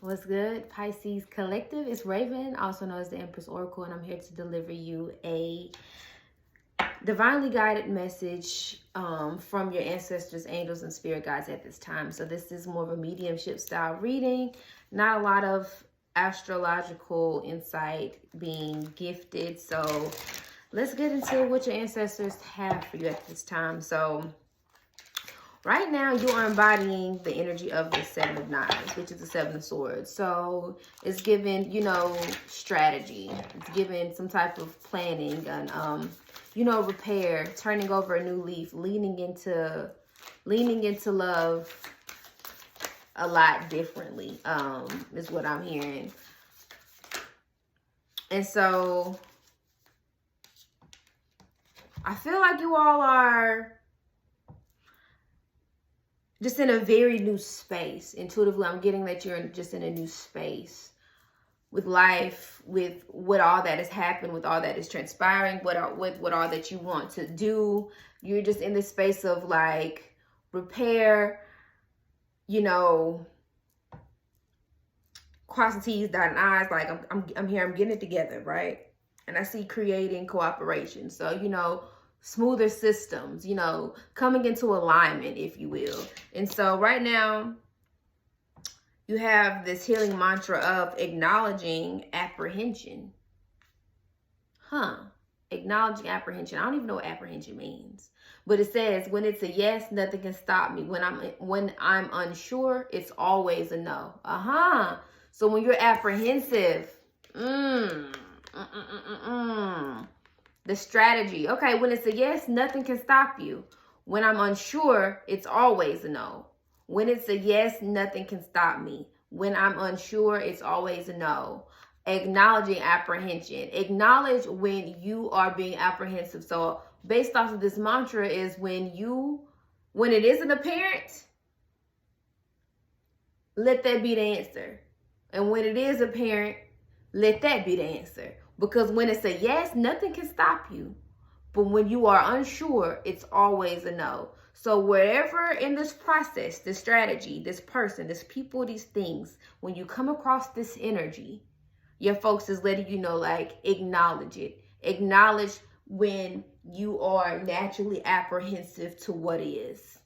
What's good, Pisces Collective? It's Raven, also known as the Empress Oracle, and I'm here to deliver you a divinely guided message from your ancestors, angels, and spirit guides at this time. So this is more of a mediumship style reading, not a lot of astrological insight being gifted. So let's get into what your ancestors have for you at this time. So right now, you are embodying the energy of the Seven of Knives, which is the Seven of Swords. So it's given, you know, strategy. It's given some type of planning and, you know, repair, turning over a new leaf, leaning into love a lot differently, is what I'm hearing. And so I feel like you all are just in a very new space. Intuitively, I'm getting that you're just in a new space with life, with what all that has happened, with all that is transpiring, what all that you want to do. You're just in this space of like repair, you know, crossing T's, dotting I's. Like I'm here, I'm getting it together, right? And I see creating cooperation. So, you know, smoother systems, you know, coming into alignment, if you will. And so right now, you have this healing mantra of acknowledging apprehension. Acknowledging apprehension. I don't even know what apprehension means. But it says, when it's a yes, nothing can stop me. When I'm unsure, it's always a no. So when you're apprehensive, the strategy. Okay, when it's a yes, nothing can stop you. When I'm unsure, it's always a no. When it's a yes, nothing can stop me. When I'm unsure, it's always a no. Acknowledging apprehension. Acknowledge when you are being apprehensive. So based off of this mantra is when it isn't apparent, let that be the answer. And when it is apparent, let that be the answer. Because when it's a yes, nothing can stop you. But when you are unsure, it's always a no. So wherever in this process, this strategy, this person, this people, these things, when you come across this energy, your folks is letting you know, like, acknowledge it. Acknowledge when you are naturally apprehensive to what is.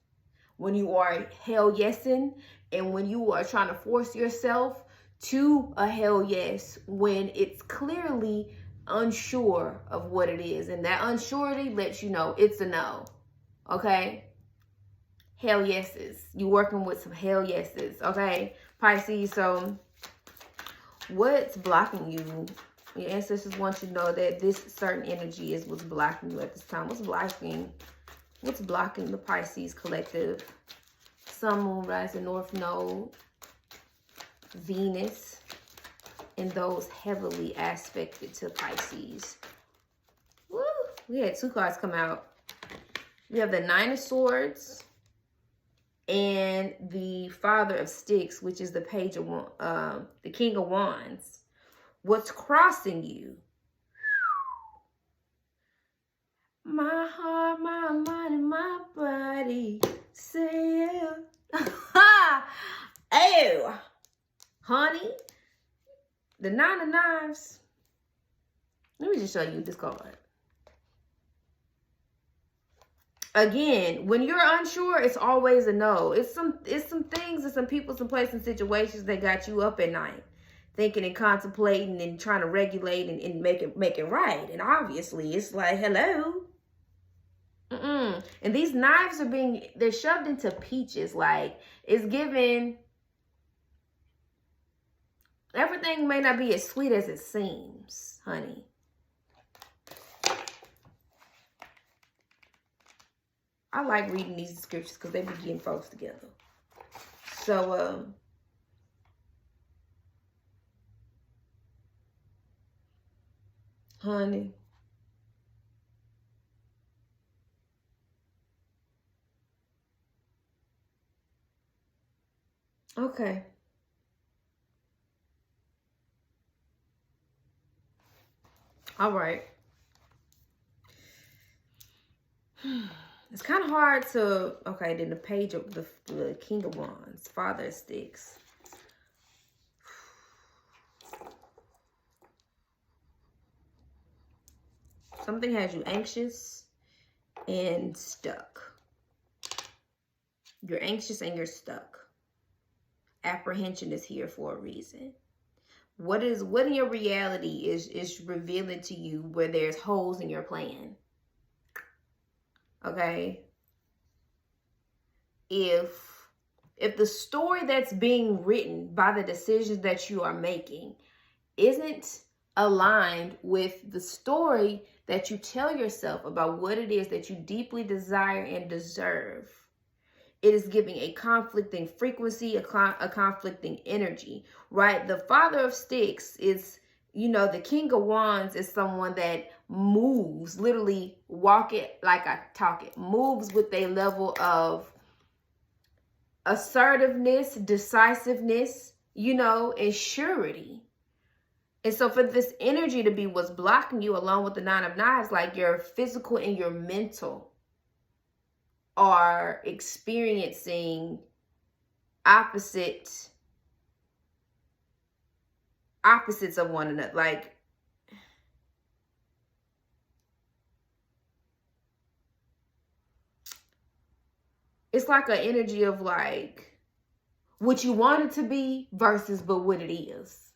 When you are hell yesing and when you are trying to force yourself to a hell yes when it's clearly unsure of what it is. And that unsurety lets you know it's a no. Okay? Hell yeses. You're working with some hell yeses. Okay? Pisces, so what's blocking you? Your ancestors want you to know that this certain energy is what's blocking you at this time. What's blocking the Pisces collective? Sun, Moon, Rising, North Node, Venus, and those heavily aspected to Pisces. Woo! We had two cards come out. We have the Nine of Swords and the Father of Sticks, which is the Page of the King of Wands. What's crossing you? My heart, my mind, and my body say yeah. Ew. Honey, the Nine of Knives. Let me just show you this card. Again, when you're unsure, it's always a no. It's some things and some people, some places and situations that got you up at night, thinking and contemplating and trying to regulate and make it right. And obviously, it's like, hello. And these knives they're shoved into peaches. Like, it's given. Everything may not be as sweet as it seems, honey. I like reading these descriptions because they be getting folks together. So, honey. Okay. All right. It's kind of hard to, okay, then the Page of the King of Wands, Father of Sticks. Something has you anxious and stuck. You're anxious and you're stuck. Apprehension is here for a reason. What in your reality is revealing to you where there's holes in your plan? Okay? If the story that's being written by the decisions that you are making isn't aligned with the story that you tell yourself about what it is that you deeply desire and deserve, it is giving a conflicting frequency, a conflicting energy, right? The Father of Sticks is, the King of Wands is someone that moves, literally walk it like I talk it, moves with a level of assertiveness, decisiveness, and surety. And so for this energy to be what's blocking you, along with the Nine of Knives, like your physical and your mental are experiencing opposites of one another. Like, it's like an energy of like what you want it to be versus but what it is.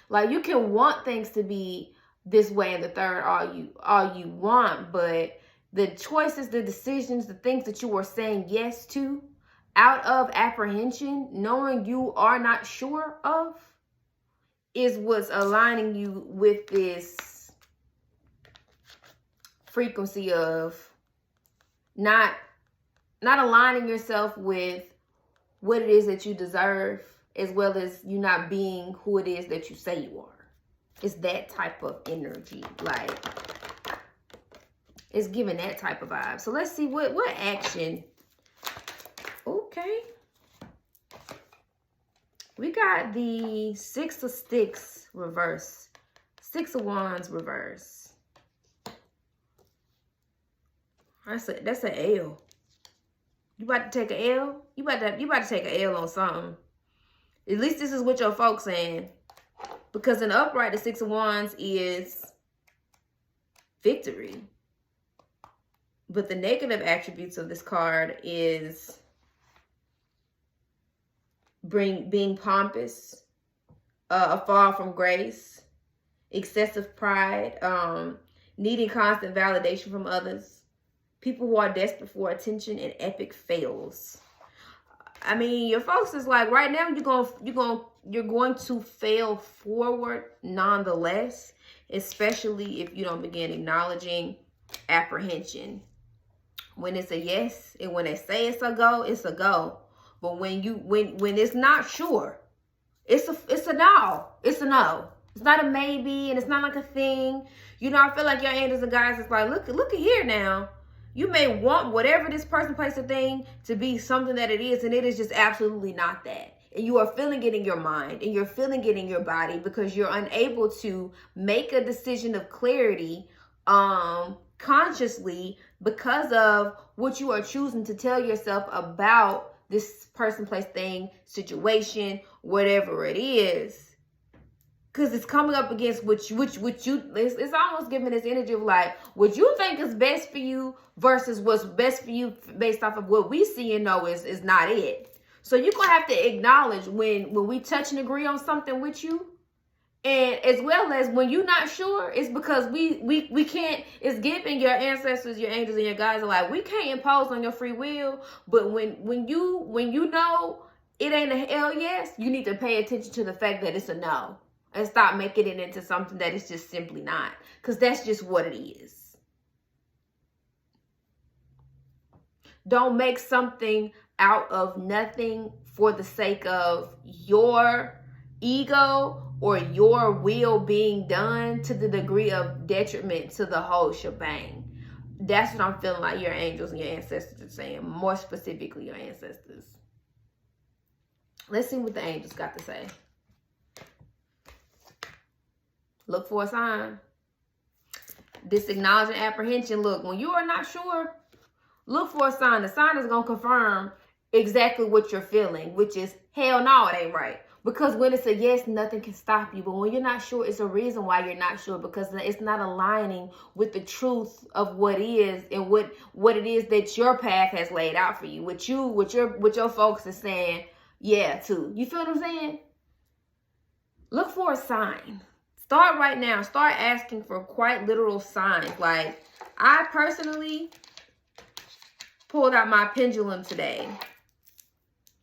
Like, you can want things to be this way and the third all you want, but the choices, the decisions, the things that you are saying yes to out of apprehension, knowing you are not sure of, is what's aligning you with this frequency of not aligning yourself with what it is that you deserve, as well as you not being who it is that you say you are. It's that type of energy. Like, it's giving that type of vibe. So let's see what action. Okay. We got the Six of Sticks reverse. Six of Wands reverse. That's an L. You about to take an L? You about to take an L on something. At least this is what your folks saying. Because in the upright, the Six of Wands is victory. But the negative attributes of this card is being pompous, a fall from grace, excessive pride, needing constant validation from others, people who are desperate for attention, and epic fails. I mean, your folks is like, right now you're going to fail forward nonetheless, especially if you don't begin acknowledging apprehension. When it's a yes, and when they say it's a go, it's a go. But when it's not sure, it's a no. It's a no. It's not a maybe, and it's not like a thing. I feel like your angels and guys is like, look at here now. You may want whatever this person, place, or thing to be something that it is, and it is just absolutely not that. And you are feeling it in your mind, and you're feeling it in your body because you're unable to make a decision of clarity consciously because of what you are choosing to tell yourself about this person, place, thing, situation, whatever it is. Because it's coming up against it's almost giving this energy of like, what you think is best for you versus what's best for you based off of what we see and know is not it. So you're going to have to acknowledge when we touch and agree on something with you. And as well as when you're not sure, it's because we can't, it's giving your ancestors, your angels, and your guides are like, we can't impose on your free will. But when you know it ain't a hell yes, you need to pay attention to the fact that it's a no. And stop making it into something that is just simply not. Because that's just what it is. Don't make something out of nothing for the sake of your ego or your will being done to the degree of detriment to the whole shebang. That's what I'm feeling like your angels and your ancestors are saying. More specifically, your ancestors. Let's see what the angels got to say. Look for a sign. This acknowledging apprehension. Look, when you are not sure, look for a sign. The sign is going to confirm exactly what you're feeling, which is, hell no, it ain't right. Because when it's a yes, nothing can stop you. But when you're not sure, it's a reason why you're not sure, because it's not aligning with the truth of what is and what it is that your path has laid out for you. What your folks is saying, yeah, to. You feel what I'm saying? Look for a sign. Start right now. Start asking for quite literal signs. Like, I personally pulled out my pendulum today.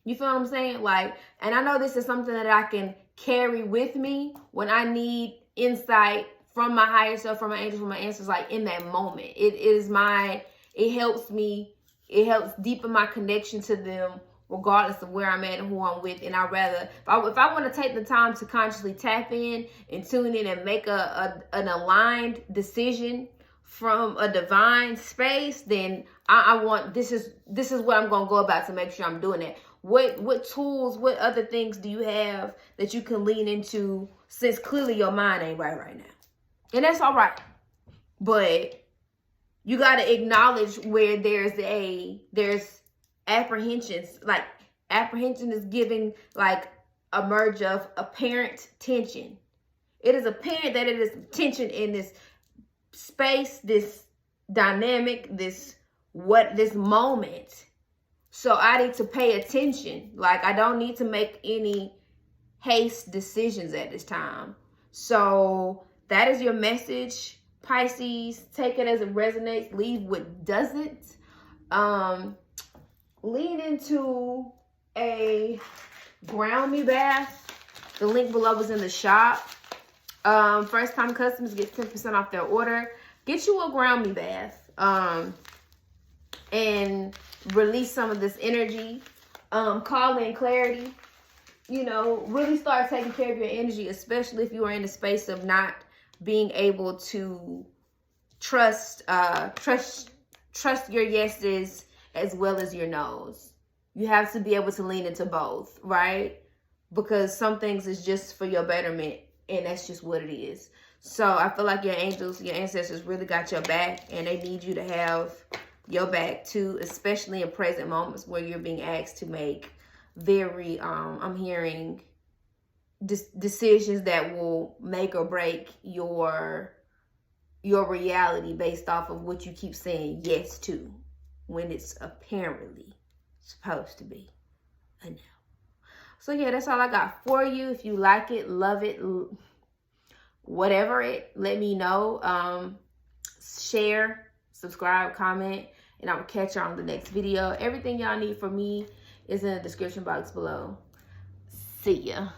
You feel what I'm saying? Like, and I know this is something that I can carry with me when I need insight from my higher self, from my angels, from my ancestors, like in that moment. It helps me, it helps deepen my connection to them regardless of where I'm at and who I'm with. And I'd rather, if I want to take the time to consciously tap in and tune in and make an aligned decision from a divine space, then I want, this is what I'm going to go about to make sure I'm doing it. What tools, what other things do you have that you can lean into, since clearly your mind ain't right now? And that's all right. But you got to acknowledge where there's apprehensions. Like, apprehension is giving like a merge of apparent tension. It is apparent that it is tension in this space, this dynamic, this moment. So I need to pay attention. Like, I don't need to make any haste decisions at this time. So that is your message, Pisces. Take it as it resonates. Leave what doesn't. Lean into a ground me bath. The link below is in the shop. First time customers get 10% off their order. Get you a ground me bath. And release some of this energy. Call in clarity. You know, really start taking care of your energy, especially if you are in a space of not being able to trust your yeses as well as your no's. You have to be able to lean into both, right? Because some things is just for your betterment, and that's just what it is. So I feel like your angels, your ancestors really got your back, and they need you to have your back too, especially in present moments where you're being asked to make very, I'm hearing decisions that will make or break your reality based off of what you keep saying yes to when it's apparently supposed to be a no. So yeah, that's all I got for you. If you like it, love it, whatever it, let me know. Share, subscribe, comment, and I will catch you on the next video. Everything y'all need from me is in the description box below. See ya.